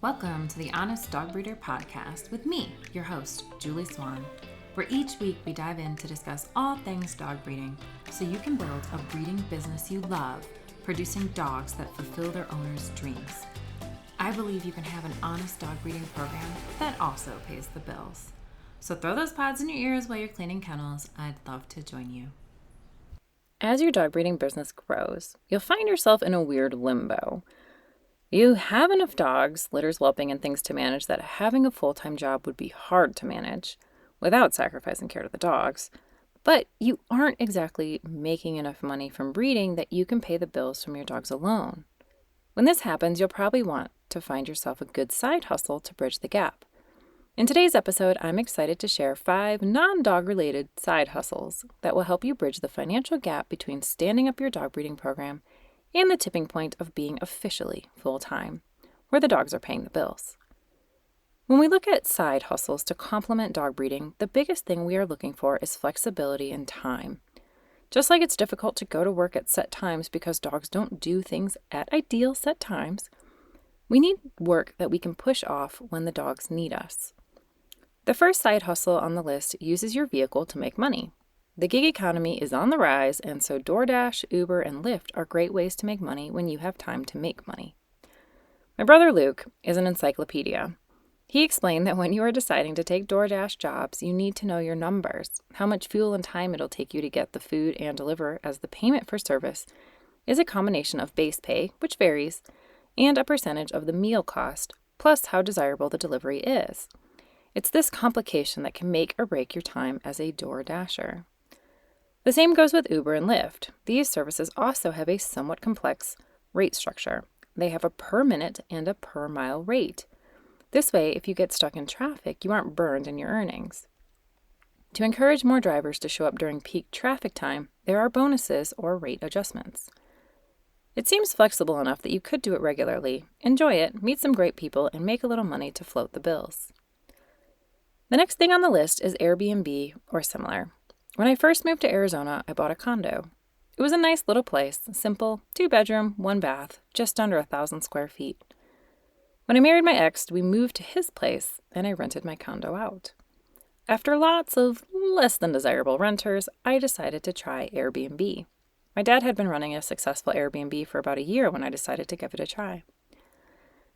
Welcome to the Honest Dog Breeder Podcast with me, your host, Julie Swan, where each week we dive in to discuss all things dog breeding so you can build a breeding business you love, producing dogs that fulfill their owners' dreams. I believe you can have an honest dog breeding program that also pays the bills. So throw those pods in your ears while you're cleaning kennels. I'd love to join you. As your dog breeding business grows, you'll find yourself in a weird limbo. You have enough dogs, litters, whelping, and things to manage that having a full-time job would be hard to manage without sacrificing care to the dogs. But you aren't exactly making enough money from breeding that you can pay the bills from your dogs alone. When this happens, you'll probably want to find yourself a good side hustle to bridge the gap. In today's episode, I'm excited to share 5 non-dog related side hustles that will help you bridge the financial gap between standing up your dog breeding program and the tipping point of being officially full-time, where the dogs are paying the bills. When we look at side hustles to complement dog breeding, the biggest thing we are looking for is flexibility and time. Just like it's difficult to go to work at set times because dogs don't do things at ideal set times, we need work that we can push off when the dogs need us. The first side hustle on the list uses your vehicle to make money. The gig economy is on the rise, and so DoorDash, Uber, and Lyft are great ways to make money when you have time to make money. My brother Luke is an encyclopedia. He explained that when you are deciding to take DoorDash jobs, you need to know your numbers, how much fuel and time it'll take you to get the food and deliver, as the payment for service is a combination of base pay, which varies, and a percentage of the meal cost, plus how desirable the delivery is. It's this complication that can make or break your time as a DoorDasher. The same goes with Uber and Lyft. These services also have a somewhat complex rate structure. They have a per minute and a per mile rate. This way, if you get stuck in traffic, you aren't burned in your earnings. To encourage more drivers to show up during peak traffic time, there are bonuses or rate adjustments. It seems flexible enough that you could do it regularly, enjoy it, meet some great people, and make a little money to float the bills. The next thing on the list is Airbnb or similar. When I first moved to Arizona, I bought a condo. It was a nice little place, simple, 2-bedroom, 1 bath, just under 1,000 square feet. When I married my ex, we moved to his place, and I rented my condo out. After lots of less than desirable renters, I decided to try Airbnb. My dad had been running a successful Airbnb for about a year when I decided to give it a try.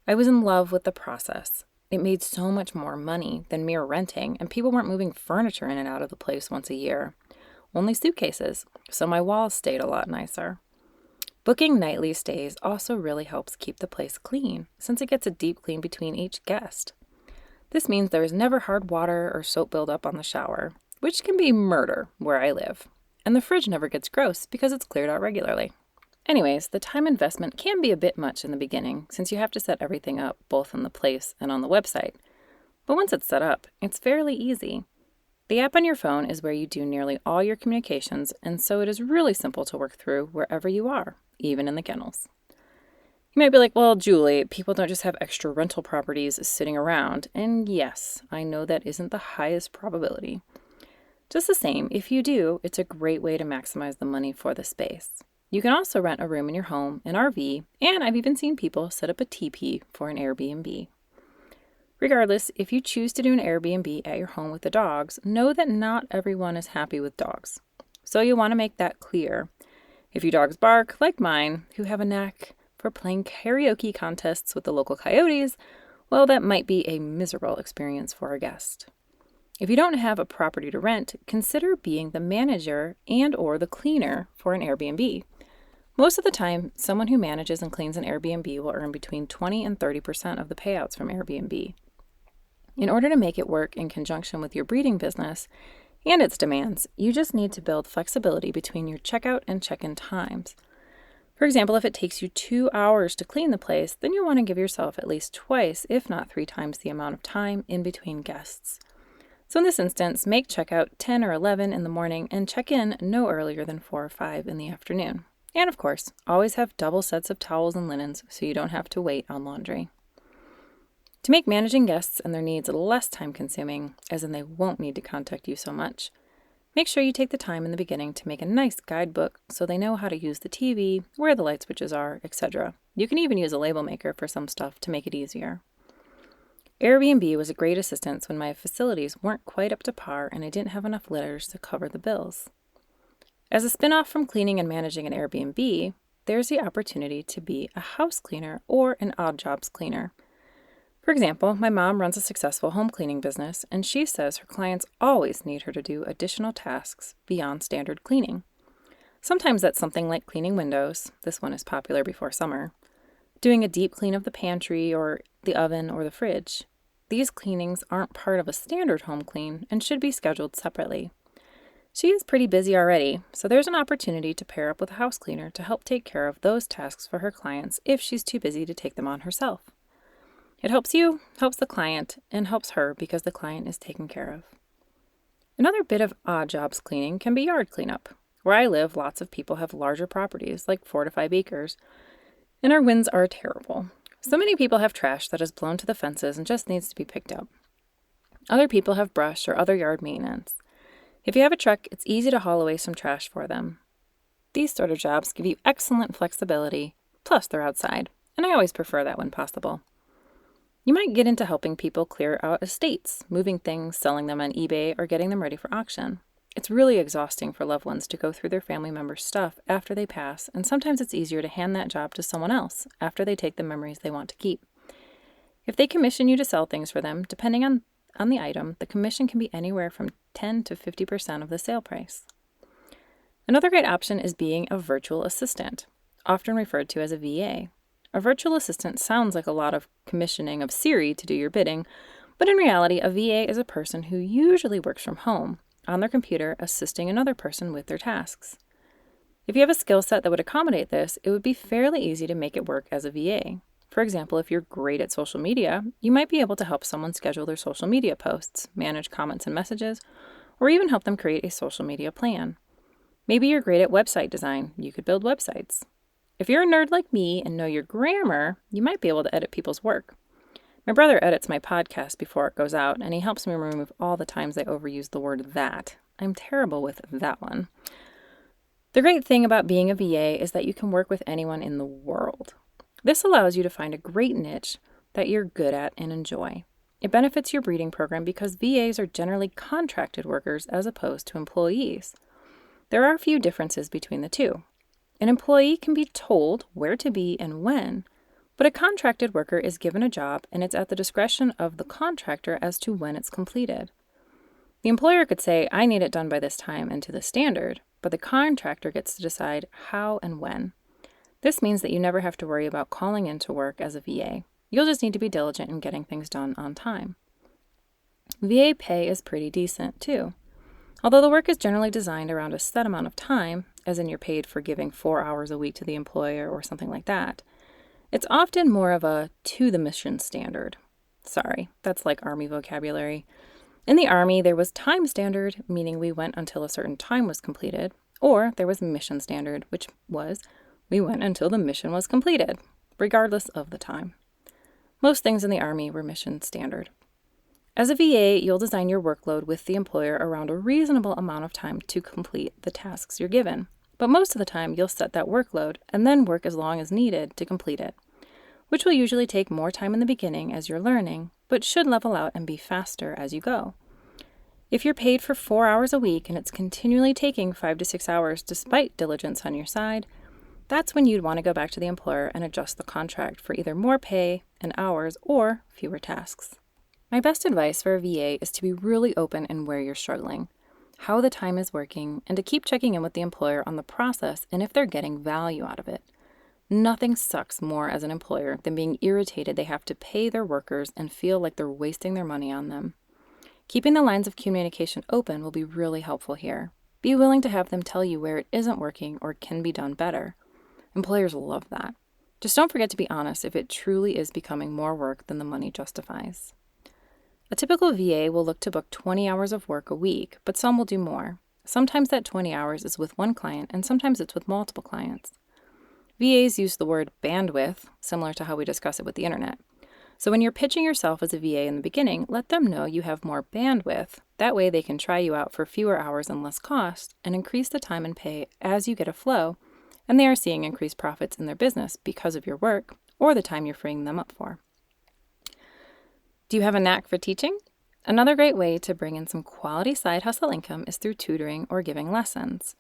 I was in love with the process. It made so much more money than mere renting, and people weren't moving furniture in and out of the place once a year. Only suitcases, so my walls stayed a lot nicer. Booking nightly stays also really helps keep the place clean, since it gets a deep clean between each guest. This means there is never hard water or soap buildup on the shower, which can be murder where I live. And the fridge never gets gross because it's cleared out regularly. Anyways, the time investment can be a bit much in the beginning since you have to set everything up both in the place and on the website. But once it's set up, it's fairly easy. The app on your phone is where you do nearly all your communications, and so it is really simple to work through wherever you are, even in the kennels. You might be like, well, Julie, people don't just have extra rental properties sitting around. And yes, I know that isn't the highest probability. Just the same, if you do, it's a great way to maximize the money for the space. You can also rent a room in your home, an RV, and I've even seen people set up a teepee for an Airbnb. Regardless, if you choose to do an Airbnb at your home with the dogs, know that not everyone is happy with dogs. So you want to make that clear. If your dogs bark, like mine, who have a knack for playing karaoke contests with the local coyotes, well, that might be a miserable experience for a guest. If you don't have a property to rent, consider being the manager and or the cleaner for an Airbnb. Most of the time, someone who manages and cleans an Airbnb will earn between 20 and 30% of the payouts from Airbnb. In order to make it work in conjunction with your breeding business and its demands, you just need to build flexibility between your checkout and check-in times. For example, if it takes you 2 hours to clean the place, then you want to give yourself at least twice, if not 3 times the amount of time in between guests. So in this instance, make checkout 10 or 11 in the morning and check in no earlier than 4 or 5 in the afternoon. And of course, always have double sets of towels and linens so you don't have to wait on laundry. To make managing guests and their needs less time-consuming, as in they won't need to contact you so much, make sure you take the time in the beginning to make a nice guidebook so they know how to use the TV, where the light switches are, etc. You can even use a label maker for some stuff to make it easier. Airbnb was a great assistance when my facilities weren't quite up to par and I didn't have enough litters to cover the bills. As a spin-off from cleaning and managing an Airbnb, there's the opportunity to be a house cleaner or an odd jobs cleaner. For example, my mom runs a successful home cleaning business, and she says her clients always need her to do additional tasks beyond standard cleaning. Sometimes that's something like cleaning windows, this one is popular before summer, doing a deep clean of the pantry or the oven or the fridge. These cleanings aren't part of a standard home clean and should be scheduled separately. She is pretty busy already, so there's an opportunity to pair up with a house cleaner to help take care of those tasks for her clients if she's too busy to take them on herself. It helps you, helps the client, and helps her because the client is taken care of. Another bit of odd jobs cleaning can be yard cleanup. Where I live, lots of people have larger properties, like 4 to 5 acres, and our winds are terrible. So many people have trash that has blown to the fences and just needs to be picked up. Other people have brush or other yard maintenance. If you have a truck, it's easy to haul away some trash for them. These sort of jobs give you excellent flexibility, plus they're outside, and I always prefer that when possible. You might get into helping people clear out estates, moving things, selling them on eBay, or getting them ready for auction. It's really exhausting for loved ones to go through their family members' stuff after they pass, and sometimes it's easier to hand that job to someone else after they take the memories they want to keep. If they commission you to sell things for them, depending on the item, the commission can be anywhere from 10 to 50% of the sale price. Another great option is being a virtual assistant, often referred to as a VA. A virtual assistant sounds like a lot of commissioning of Siri to do your bidding, but in reality, a VA is a person who usually works from home, on their computer, assisting another person with their tasks. If you have a skill set that would accommodate this, it would be fairly easy to make it work as a VA. For example, if you're great at social media, you might be able to help someone schedule their social media posts, manage comments and messages, or even help them create a social media plan. Maybe you're great at website design. You could build websites. If you're a nerd like me and know your grammar, you might be able to edit people's work. My brother edits my podcast before it goes out, and he helps me remove all the times I overuse the word that. I'm terrible with that one. The great thing about being a VA is that you can work with anyone in the world. This allows you to find a great niche that you're good at and enjoy. It benefits your breeding program because VAs are generally contracted workers as opposed to employees. There are a few differences between the two. An employee can be told where to be and when, but a contracted worker is given a job and it's at the discretion of the contractor as to when it's completed. The employer could say, I need it done by this time and to the standard, but the contractor gets to decide how and when. This means that you never have to worry about calling in to work as a VA. You'll just need to be diligent in getting things done on time. VA pay is pretty decent, too. Although the work is generally designed around a set amount of time, as in you're paid for giving 4 hours a week to the employer or something like that, it's often more of a to the mission standard. Sorry, that's like Army vocabulary. In the Army, there was time standard, meaning we went until a certain time was completed, or there was mission standard, which was we went until the mission was completed, regardless of the time. Most things in the Army were mission standard. As a VA, you'll design your workload with the employer around a reasonable amount of time to complete the tasks you're given. But most of the time, you'll set that workload and then work as long as needed to complete it, which will usually take more time in the beginning as you're learning, but should level out and be faster as you go. If you're paid for 4 hours a week and it's continually taking 5 to 6 hours despite diligence on your side, that's when you'd want to go back to the employer and adjust the contract for either more pay and hours or fewer tasks. My best advice for a VA is to be really open in where you're struggling, how the time is working, and to keep checking in with the employer on the process and if they're getting value out of it. Nothing sucks more as an employer than being irritated they have to pay their workers and feel like they're wasting their money on them. Keeping the lines of communication open will be really helpful here. Be willing to have them tell you where it isn't working or can be done better. Employers love that. Just don't forget to be honest if it truly is becoming more work than the money justifies. A typical VA will look to book 20 hours of work a week, but some will do more. Sometimes that 20 hours is with one client, and sometimes it's with multiple clients. VAs use the word bandwidth, similar to how we discuss it with the internet. So when you're pitching yourself as a VA in the beginning, let them know you have more bandwidth. That way they can try you out for fewer hours and less cost, and increase the time and pay as you get a flow, and they are seeing increased profits in their business because of your work or the time you're freeing them up for. Do you have a knack for teaching? Another great way to bring in some quality side hustle income is through tutoring or giving lessons.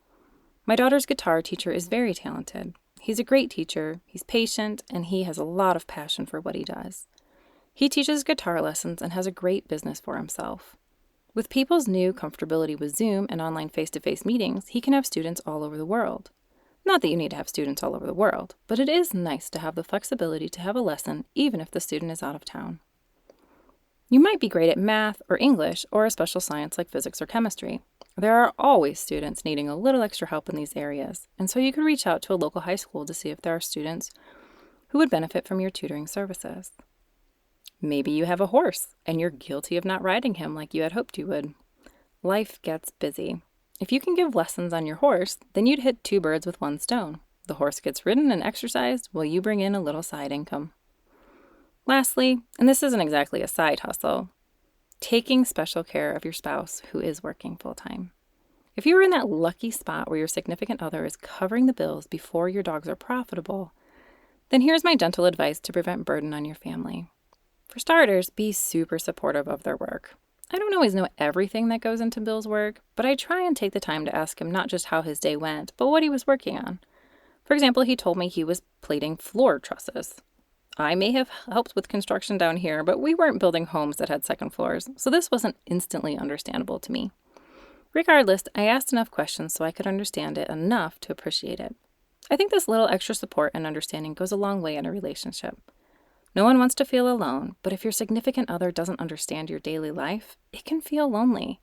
My daughter's guitar teacher is very talented. He's a great teacher, he's patient, and he has a lot of passion for what he does. He teaches guitar lessons and has a great business for himself. With people's new comfortability with Zoom and online face-to-face meetings, he can have students all over the world. Not that you need to have students all over the world, but it is nice to have the flexibility to have a lesson even if the student is out of town. You might be great at math or English or a special science like physics or chemistry. There are always students needing a little extra help in these areas, and so you could reach out to a local high school to see if there are students who would benefit from your tutoring services. Maybe you have a horse and you're guilty of not riding him like you had hoped you would. Life gets busy. If you can give lessons on your horse, then you'd hit 2 birds with 1 stone. The horse gets ridden and exercised while you bring in a little side income. Lastly, and this isn't exactly a side hustle, taking special care of your spouse who is working full-time. If you are in that lucky spot where your significant other is covering the bills before your dogs are profitable, then here's my gentle advice to prevent burden on your family. For starters, be super supportive of their work. I don't always know everything that goes into Bill's work, but I try and take the time to ask him not just how his day went, but what he was working on. For example, he told me he was plating floor trusses. I may have helped with construction down here, but we weren't building homes that had second floors, so this wasn't instantly understandable to me. Regardless, I asked enough questions so I could understand it enough to appreciate it. I think this little extra support and understanding goes a long way in a relationship. No one wants to feel alone, but if your significant other doesn't understand your daily life, it can feel lonely.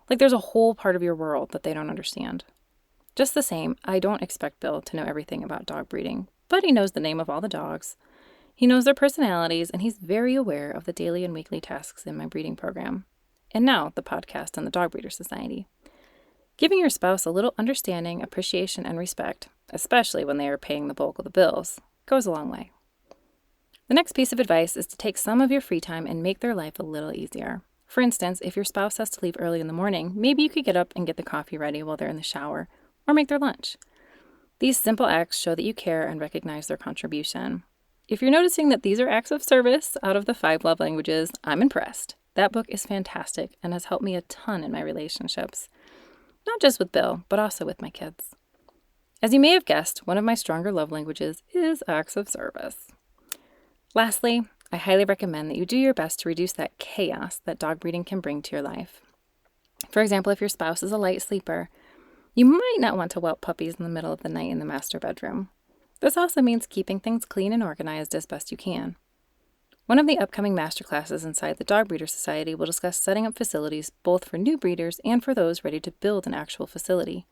Like there's a whole part of your world that they don't understand. Just the same, I don't expect Bill to know everything about dog breeding, but he knows the name of all the dogs. He knows their personalities, and he's very aware of the daily and weekly tasks in my breeding program. And now, the podcast and the Dog Breeder Society. Giving your spouse a little understanding, appreciation, and respect, especially when they are paying the bulk of the bills, goes a long way. The next piece of advice is to take some of your free time and make their life a little easier. For instance, if your spouse has to leave early in the morning, maybe you could get up and get the coffee ready while they're in the shower, or make their lunch. These simple acts show that you care and recognize their contribution. If you're noticing that these are acts of service out of the 5 love languages, I'm impressed. That book is fantastic and has helped me a ton in my relationships. Not just with Bill, but also with my kids. As you may have guessed, one of my stronger love languages is acts of service. Lastly, I highly recommend that you do your best to reduce that chaos that dog breeding can bring to your life. For example, if your spouse is a light sleeper, you might not want to whelp puppies in the middle of the night in the master bedroom. This also means keeping things clean and organized as best you can. One of the upcoming masterclasses inside the Dog Breeder Society will discuss setting up facilities both for new breeders and for those ready to build an actual facility,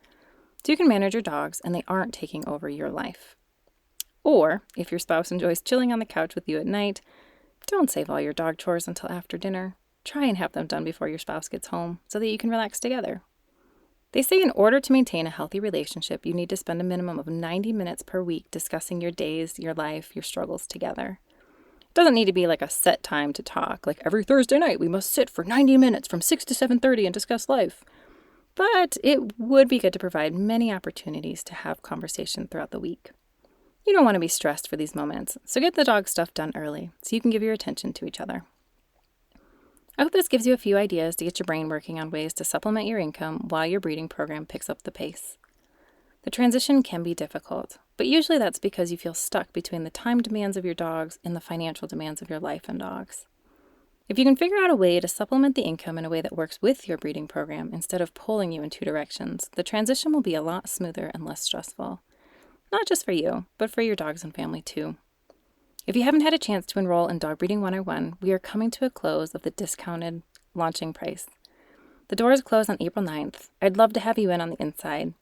so you can manage your dogs and they aren't taking over your life. Or, if your spouse enjoys chilling on the couch with you at night, don't save all your dog chores until after dinner. Try and have them done before your spouse gets home so that you can relax together. They say in order to maintain a healthy relationship, you need to spend a minimum of 90 minutes per week discussing your days, your life, your struggles together. It doesn't need to be like a set time to talk, like every Thursday night we must sit for 90 minutes from 6 to 7:30 and discuss life. But it would be good to provide many opportunities to have conversation throughout the week. You don't want to be stressed for these moments, so get the dog stuff done early so you can give your attention to each other. I hope this gives you a few ideas to get your brain working on ways to supplement your income while your breeding program picks up the pace. The transition can be difficult, but usually that's because you feel stuck between the time demands of your dogs and the financial demands of your life and dogs. If you can figure out a way to supplement the income in a way that works with your breeding program instead of pulling you in 2 directions, the transition will be a lot smoother and less stressful. Not just for you, but for your dogs and family too. If you haven't had a chance to enroll in Dog Breeding 101, we are coming to a close of the discounted launching price. The doors close on April 9th. I'd love to have you in on the inside.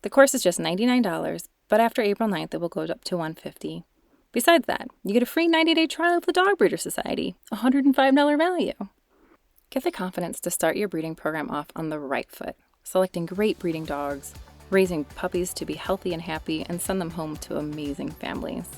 The course is just $99, but after April 9th, it will go up to $150. Besides that, you get a free 90-day trial of the Dog Breeder Society, a $105 value. Get the confidence to start your breeding program off on the right foot, selecting great breeding dogs, raising puppies to be healthy and happy, and send them home to amazing families.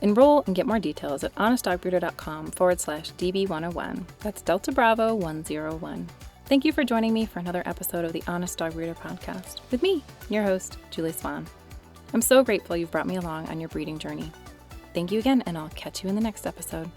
Enroll and get more details at honestdogbreeder.com/DB101. That's Delta Bravo 101. Thank you for joining me for another episode of the Honest Dog Breeder podcast with me, your host, Julie Swan. I'm so grateful you've brought me along on your breeding journey. Thank you again, and I'll catch you in the next episode.